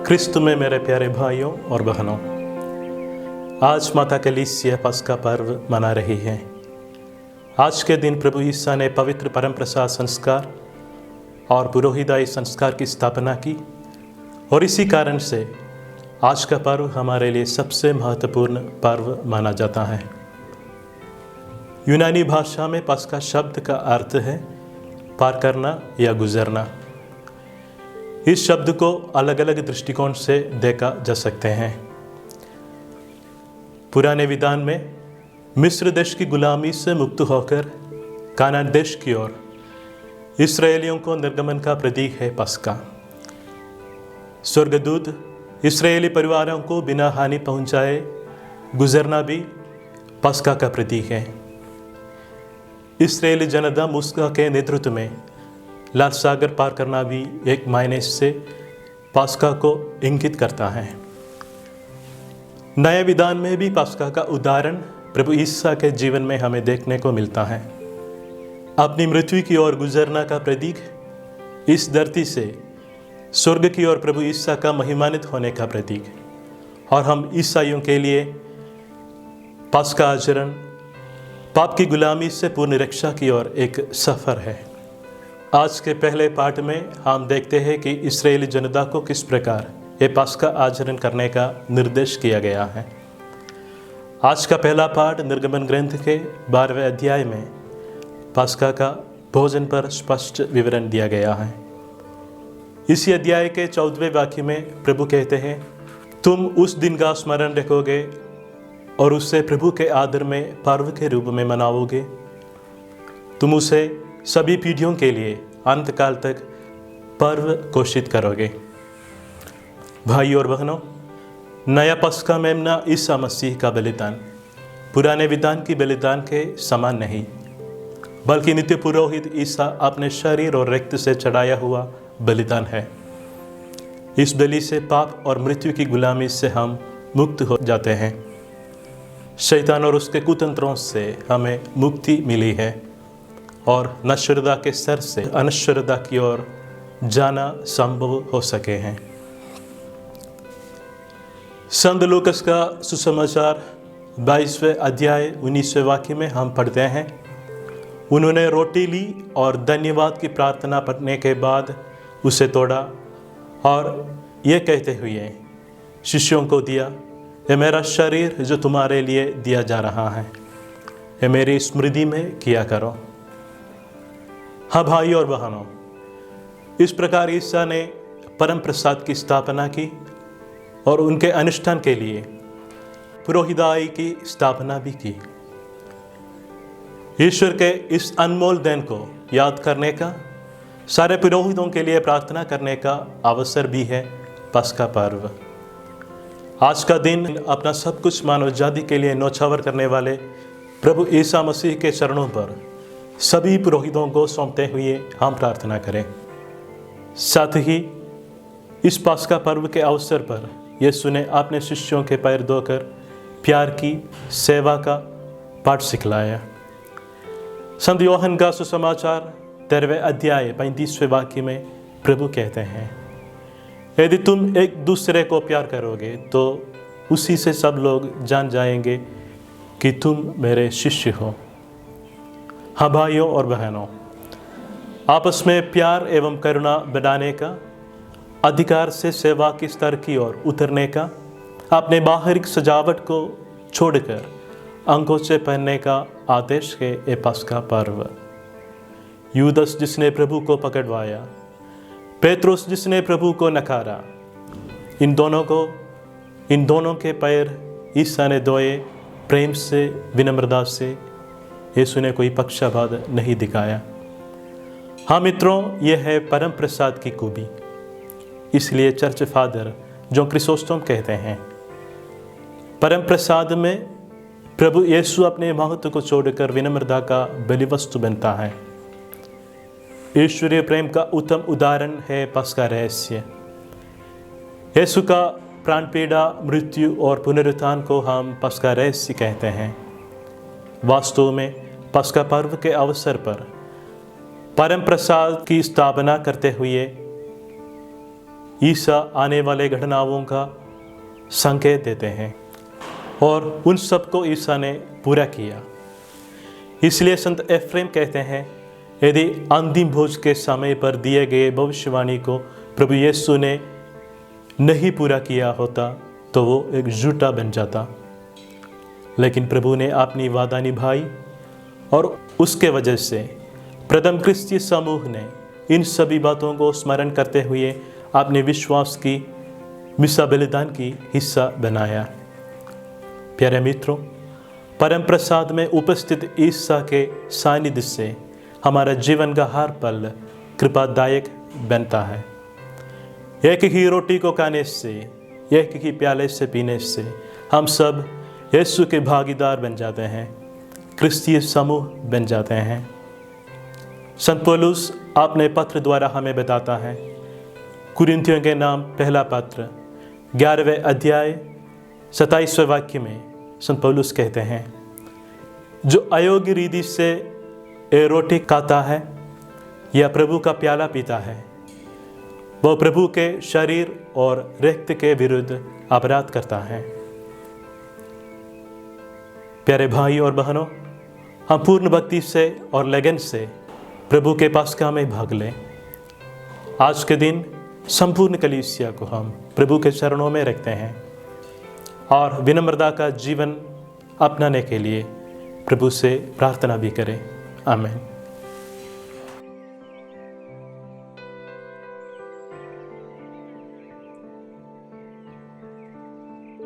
क्रिस्त में मेरे प्यारे भाइयों और बहनों, आज माता कलीसिया पस्का पर्व मना रही है। आज के दिन प्रभु ईसा ने पवित्र परम प्रसाद संस्कार और पुरोहिताई संस्कार की स्थापना की और इसी कारण से आज का पर्व हमारे लिए सबसे महत्वपूर्ण पर्व माना जाता है। यूनानी भाषा में पस्का शब्द का अर्थ है पार करना या गुजरना। इस शब्द को अलग अलग दृष्टिकोण से देखा जा सकते हैं। पुराने विधान में मिस्र देश की गुलामी से मुक्त होकर कानान देश की ओर इस्राएलियों को निर्गमन का प्रतीक है पस्का। स्वर्गदूत इस्राएली परिवारों को बिना हानि पहुंचाए गुजरना भी पस्का का प्रतीक है। इस्राएली जनता मूसा के नेतृत्व में लाल सागर पार करना भी एक मायने से पस्का को इंगित करता है। नए विधान में भी पस्का का उदाहरण प्रभु ईसा के जीवन में हमें देखने को मिलता है। अपनी मृत्यु की ओर गुजरना का प्रतीक, इस धरती से स्वर्ग की ओर प्रभु ईसा का महिमान्वित होने का प्रतीक, और हम ईसाइयों के लिए पस्का आचरण पाप की गुलामी से पूर्ण रक्षा की ओर एक सफर है। आज के पहले पाठ में हम देखते हैं कि इस्राएली जनता को किस प्रकार ये पस्का आचरण करने का निर्देश किया गया है। आज का पहला पाठ निर्गमन ग्रंथ के 12वें अध्याय में पस्का का भोजन पर स्पष्ट विवरण दिया गया है। इसी अध्याय के 14वें वाक्य में प्रभु कहते हैं, तुम उस दिन का स्मरण रखोगे और उससे प्रभु के आदर में पर्व के रूप में मनाओगे। तुम उसे सभी पीढ़ियों के लिए अंतकाल तक पर्व घोषित करोगे। भाई और बहनों, नया पस्का मेमना ईसा मसीह का बलिदान पुराने विधान की बलिदान के समान नहीं, बल्कि नित्य पुरोहित ईसा अपने शरीर और रक्त से चढ़ाया हुआ बलिदान है। इस बलि से पाप और मृत्यु की गुलामी से हम मुक्त हो जाते हैं। शैतान और उसके कुतंत्रों से हमें मुक्ति मिली है और नश्वरता के स्तर से अनश्वरता की ओर जाना संभव हो सके हैं। संत लूकास का सुसमाचार 22वें अध्याय 19वें वाक्य में हम पढ़ते हैं, उन्होंने रोटी ली और धन्यवाद की प्रार्थना पढ़ने के बाद उसे तोड़ा और ये कहते हुए शिष्यों को दिया, यह मेरा शरीर जो तुम्हारे लिए दिया जा रहा है, यह मेरी स्मृति में किया करो। हाँ भाई और बहनों, इस प्रकार ईसा ने परम प्रसाद की स्थापना की और उनके अनुष्ठान के लिए पुरोहिताई की स्थापना भी की। ईश्वर के इस अनमोल देन को याद करने का, सारे पुरोहितों के लिए प्रार्थना करने का अवसर भी है पस्का पर्व। आज का दिन अपना सब कुछ मानव जाति के लिए न्योछावर करने वाले प्रभु ईसा मसीह के चरणों पर सभी पुरोहितों को सौंपते हुए हम प्रार्थना करें। साथ ही इस पस्का पर्व के अवसर पर यीशु ने अपने शिष्यों के पैर धोकर प्यार की सेवा का पाठ सिखलाया। संत यूहन्ना का सुसमाचार 13वें अध्याय 35वें वाक्य में प्रभु कहते हैं, यदि तुम एक दूसरे को प्यार करोगे तो उसी से सब लोग जान जाएंगे कि तुम मेरे शिष्य हो। हाँ भाइयों और बहनों, आपस में प्यार एवं करुणा बढ़ाने का, अधिकार से सेवा की स्तर की ओर उतरने का, अपने बाहरी सजावट को छोड़कर अंगोछे पहनने का आदेश है ये पस्का पर्व। यूदस जिसने प्रभु को पकड़वाया, पेत्रुस जिसने प्रभु को नकारा, इन दोनों के पैर ईसा ने धोए प्रेम से, विनम्रता से। यीशु ने कोई पक्षपात नहीं दिखाया। हाँ मित्रों, यह है परम प्रसाद की खूबी। इसलिए चर्च फादर जॉन क्रिसोस्टम कहते हैं, परम प्रसाद में प्रभु यीशु अपने महत्व को छोड़कर विनम्रता का बलिवस्तु बनता है। ईश्वरीय प्रेम का उत्तम उदाहरण है पस्का रहस्य। यीशु का प्राण पीड़ा, मृत्यु और पुनरुत्थान को हम पस्का रहस्य कहते हैं। वास्तव में पस्का पर्व के अवसर पर परम प्रसाद की स्थापना करते हुए ईसा आने वाले घटनाओं का संकेत देते हैं और उन सब को ईसा ने पूरा किया। इसलिए संत एफ्रेम कहते हैं, यदि अंतिम भोज के समय पर दिए गए भविष्यवाणी को प्रभु यीशु ने नहीं पूरा किया होता तो वो एक झूठा बन जाता, लेकिन प्रभु ने अपनी वादा निभाई और उसके वजह से प्रथम क्रिस्ती समूह ने इन सभी बातों को स्मरण करते हुए अपने विश्वास की मिसा बलिदान की हिस्सा बनाया। प्यारे मित्रों, परम प्रसाद में उपस्थित ईसा के सानिध्य से हमारा जीवन का हर पल कृपादायक बनता है। एक ही रोटी को खाने से, एक ही प्याले से पीने से हम सब यीशु के भागीदार बन जाते हैं, क्रिस्तीय समूह बन जाते हैं। संत पौलुस अपने पत्र द्वारा हमें बताता है, कुरिन्थियों के नाम पहला पत्र 11वें अध्याय 27वें वाक्य में संत पौलुस कहते हैं, जो अयोग्य रीति से ये रोटी खाता है या प्रभु का प्याला पीता है, वो प्रभु के शरीर और रक्त के विरुद्ध अपराध करता है। प्यारे भाई और बहनों, हम पूर्ण भक्ति से और लगन से प्रभु के पास्का में भाग लें। आज के दिन संपूर्ण कलीसिया को हम प्रभु के चरणों में रखते हैं और विनम्रता का जीवन अपनाने के लिए प्रभु से प्रार्थना भी करें। आमीन।